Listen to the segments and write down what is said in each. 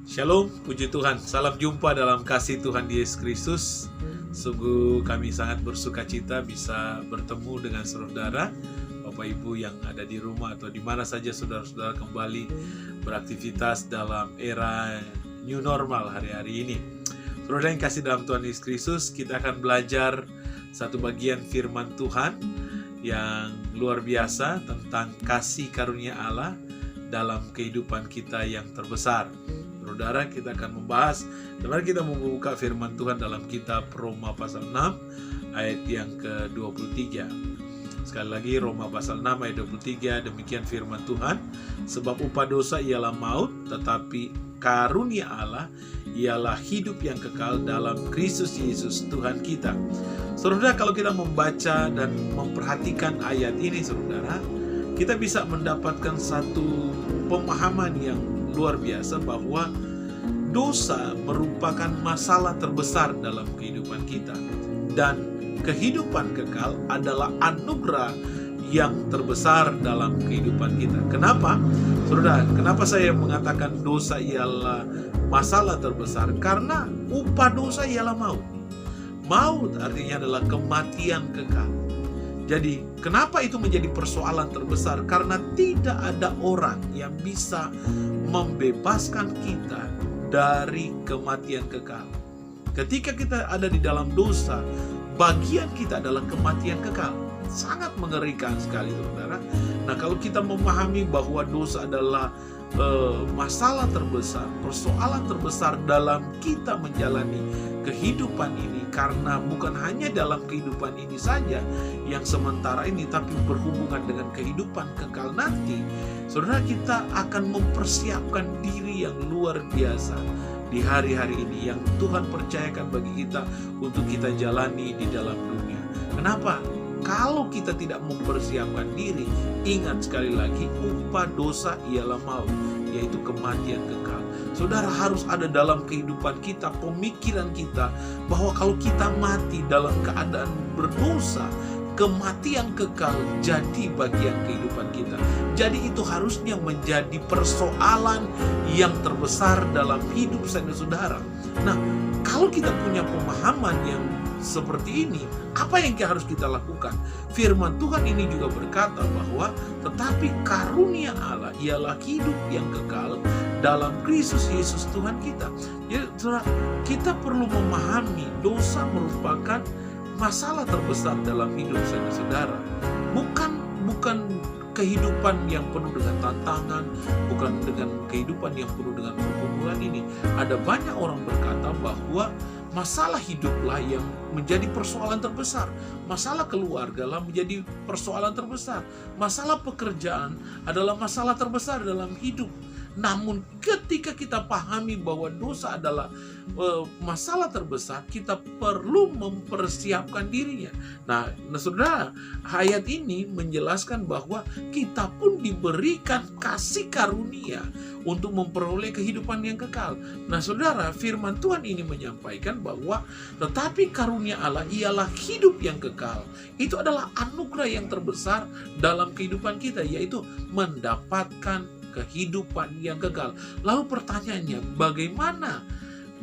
Shalom, puji Tuhan. Salam jumpa dalam kasih Tuhan Yesus Kristus. Sungguh kami sangat bersuka cita bisa bertemu dengan saudara, Bapak Ibu yang ada di rumah atau di mana saja saudara-saudara kembali beraktivitas dalam era new normal hari-hari ini. Saudara yang kasih dalam Tuhan Yesus Kristus, kita akan belajar satu bagian firman Tuhan yang luar biasa tentang kasih karunia Allah dalam kehidupan kita yang terbesar. Saudara, kita akan membahas, mari kita membuka firman Tuhan dalam kitab Roma pasal 6 ayat yang ke-23. Sekali lagi, Roma pasal 6 ayat 23, demikian firman Tuhan. Sebab upah dosa ialah maut, tetapi karunia Allah ialah hidup yang kekal dalam Kristus Yesus Tuhan kita. Saudara, kalau kita membaca dan memperhatikan ayat ini, saudara, kita bisa mendapatkan satu pemahaman yang luar biasa bahwa dosa merupakan masalah terbesar dalam kehidupan kita, dan kehidupan kekal adalah anugerah yang terbesar dalam kehidupan kita. Kenapa? Saudara, kenapa saya mengatakan dosa ialah masalah terbesar? Karena upah dosa ialah maut. Maut artinya adalah kematian kekal. Jadi, kenapa itu menjadi persoalan terbesar? Karena tidak ada orang yang bisa membebaskan kita dari kematian kekal. Ketika kita ada di dalam dosa, bagian kita adalah kematian kekal. Sangat mengerikan sekali, saudara. Nah, kalau kita memahami bahwa dosa adalah masalah terbesar, persoalan terbesar dalam kita menjalani kehidupan ini, karena bukan hanya dalam kehidupan ini saja yang sementara ini, tapi berhubungan dengan kehidupan kekal nanti. Saudara, kita akan mempersiapkan diri yang luar biasa di hari-hari ini yang Tuhan percayakan bagi kita untuk kita jalani di dalam dunia. Kenapa? Kalau kita tidak mempersiapkan diri, ingat sekali lagi, upah dosa ialah maut, yaitu kematian kekal. Saudara, harus ada dalam kehidupan kita, pemikiran kita, bahwa kalau kita mati dalam keadaan berdosa, kematian kekal jadi bagian kehidupan kita. Jadi itu harusnya menjadi persoalan yang terbesar dalam hidup saudara. Nah, kalau kita punya pemahaman yang seperti ini, apa yang harus kita lakukan? Firman Tuhan ini juga berkata bahwa tetapi karunia Allah ialah hidup yang kekal dalam Kristus Yesus Tuhan kita. Jadi, saudara, kita perlu memahami dosa merupakan masalah terbesar dalam hidup saudara. Bukan kehidupan yang penuh dengan tantangan, bukan dengan kehidupan yang penuh dengan pergumulan ini. Ada banyak orang berkata bahwa masalah hiduplah yang menjadi persoalan terbesar. Masalah keluarga lah menjadi persoalan terbesar. Masalah pekerjaan adalah masalah terbesar dalam hidup. Namun ketika kita pahami bahwa dosa adalah masalah terbesar, kita perlu mempersiapkan dirinya. Nah, saudara, ayat ini menjelaskan bahwa kita pun diberikan kasih karunia untuk memperoleh kehidupan yang kekal. Nah, saudara, firman Tuhan ini menyampaikan bahwa tetapi karunia Allah ialah hidup yang kekal. Itu adalah anugerah yang terbesar dalam kehidupan kita, yaitu mendapatkan kehidupan yang kekal. Lalu pertanyaannya, bagaimana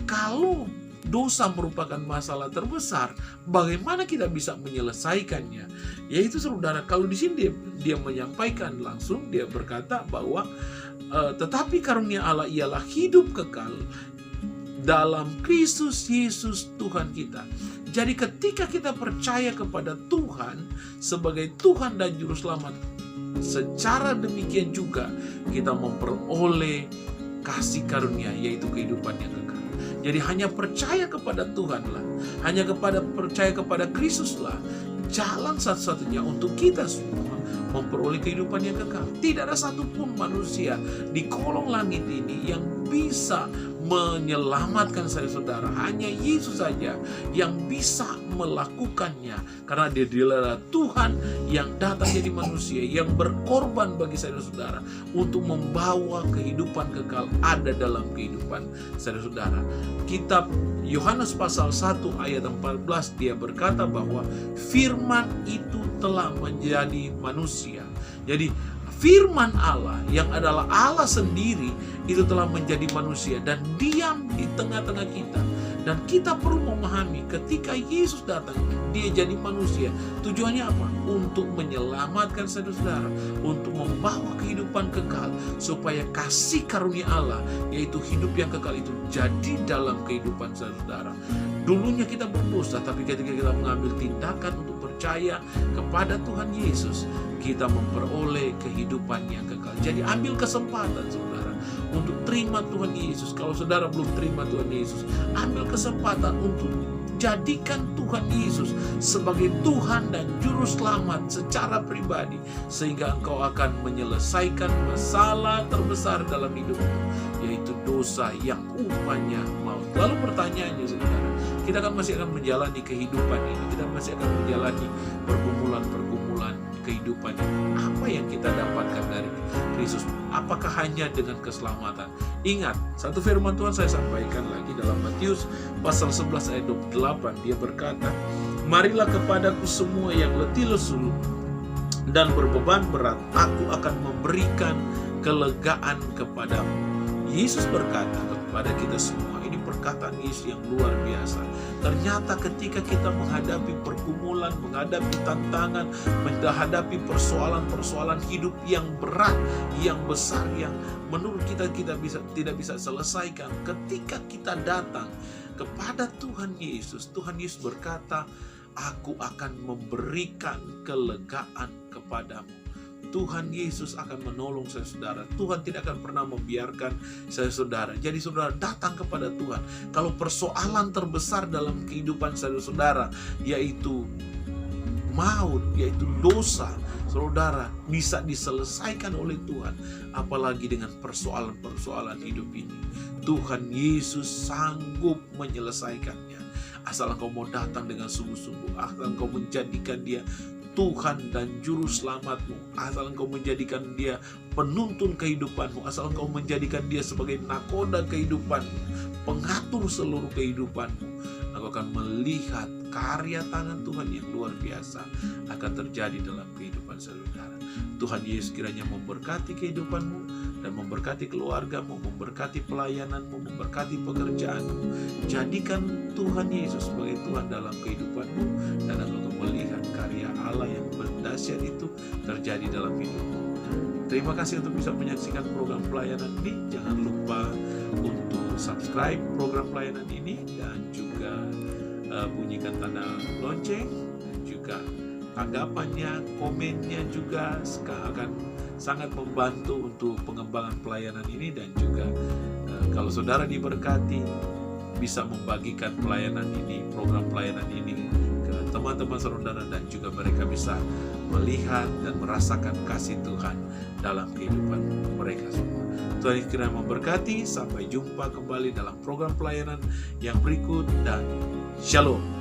kalau dosa merupakan masalah terbesar, bagaimana kita bisa menyelesaikannya? Yaitu, saudara, kalau di sini dia menyampaikan langsung, dia berkata bahwa tetapi karunia Allah ialah hidup kekal dalam Kristus Yesus Tuhan kita. Jadi ketika kita percaya kepada Tuhan sebagai Tuhan dan Juru Selamat, secara demikian juga kita memperoleh kasih karunia, yaitu kehidupan yang kekal. Jadi hanya percaya kepada Tuhanlah, hanya percaya kepada Kristuslah jalan satu-satunya untuk kita semua memperoleh kehidupan yang kekal. Tidak ada satupun manusia di kolong langit ini yang bisa menyelamatkan saudara. Hanya Yesus saja yang bisa melakukannya, karena dia adalah Tuhan yang datang jadi manusia, yang berkorban bagi saudara untuk membawa kehidupan kekal ada dalam kehidupan saudara. Kitab Yohanes pasal 1 ayat 14, dia berkata bahwa firman itu telah menjadi manusia. Jadi firman Allah yang adalah Allah sendiri itu telah menjadi manusia dan diam di tengah-tengah kita. Dan kita perlu memahami ketika Yesus datang, dia jadi manusia. Tujuannya apa? Untuk menyelamatkan saudara-saudara, untuk membawa kehidupan kekal, supaya kasih karunia Allah, yaitu hidup yang kekal itu jadi dalam kehidupan saudara. Dulunya kita berdosa, tapi ketika kita mengambil tindakan untuk percaya kepada Tuhan Yesus, kita memperoleh kehidupan yang kekal. Jadi ambil kesempatan saudara untuk terima Tuhan Yesus. Kalau saudara belum terima Tuhan Yesus, ambil kesempatan untuk jadikan Tuhan Yesus sebagai Tuhan dan Juru Selamat secara pribadi, sehingga engkau akan menyelesaikan masalah terbesar dalam hidupmu, yaitu dosa yang upahnya maut. Lalu pertanyaannya saudara, kita masih akan menjalani kehidupan ini, kita masih akan menjalani pergumulan-pergumulan kehidupan ini. Apa yang kita dapatkan dari Kristus? Apakah hanya dengan keselamatan? Ingat, satu firman Tuhan saya sampaikan lagi dalam Matius pasal 11 ayat 28. Dia berkata, "Marilah kepadaku semua yang letih lesu dan berbeban berat, aku akan memberikan kelegaan kepadamu." Yesus berkata kepada kita semua, ini perkataan Yesus yang luar biasa. Ternyata ketika kita menghadapi pergumulan, menghadapi tantangan, menghadapi persoalan-persoalan hidup yang berat, yang besar, yang menurut kita tidak bisa selesaikan, ketika kita datang kepada Tuhan Yesus, Tuhan Yesus berkata, "Aku akan memberikan kelegaan kepadamu." Tuhan Yesus akan menolong saudara. Tuhan tidak akan pernah membiarkan saudara. Jadi saudara datang kepada Tuhan. Kalau persoalan terbesar dalam kehidupan saudara yaitu maut, yaitu dosa, saudara bisa diselesaikan oleh Tuhan. Apalagi dengan persoalan-persoalan hidup ini, Tuhan Yesus sanggup menyelesaikannya. Asal engkau mau datang dengan sungguh-sungguh, asal engkau menjadikan dia Tuhan dan Juru Selamatmu, asal engkau menjadikan dia penuntun kehidupanmu, asal engkau menjadikan dia sebagai nakoda kehidupanmu, pengatur seluruh kehidupanmu, engkau akan melihat karya tangan Tuhan yang luar biasa akan terjadi dalam kehidupan saudara. Tuhan Yesus kiranya memberkati kehidupanmu dan memberkati keluargamu, memberkati pelayananmu, memberkati pekerjaanmu. Jadikan Tuhan Yesus sebagai Tuhan dalam kehidupanmu, dan engkau melihat karya Allah yang berdahsyat itu terjadi dalam hidupmu. Terima kasih untuk bisa menyaksikan program pelayanan ini. Jangan lupa untuk subscribe program pelayanan ini dan juga bunyikan tanda lonceng, dan juga tanggapannya, komennya juga akan sangat membantu untuk pengembangan pelayanan ini. Dan juga kalau saudara diberkati, bisa membagikan pelayanan ini, program pelayanan ini ke teman-teman saudara, dan juga mereka bisa melihat dan merasakan kasih Tuhan dalam kehidupan mereka semua. Tuhan kiranya memberkati. Sampai jumpa kembali dalam program pelayanan yang berikut, dan Shalom.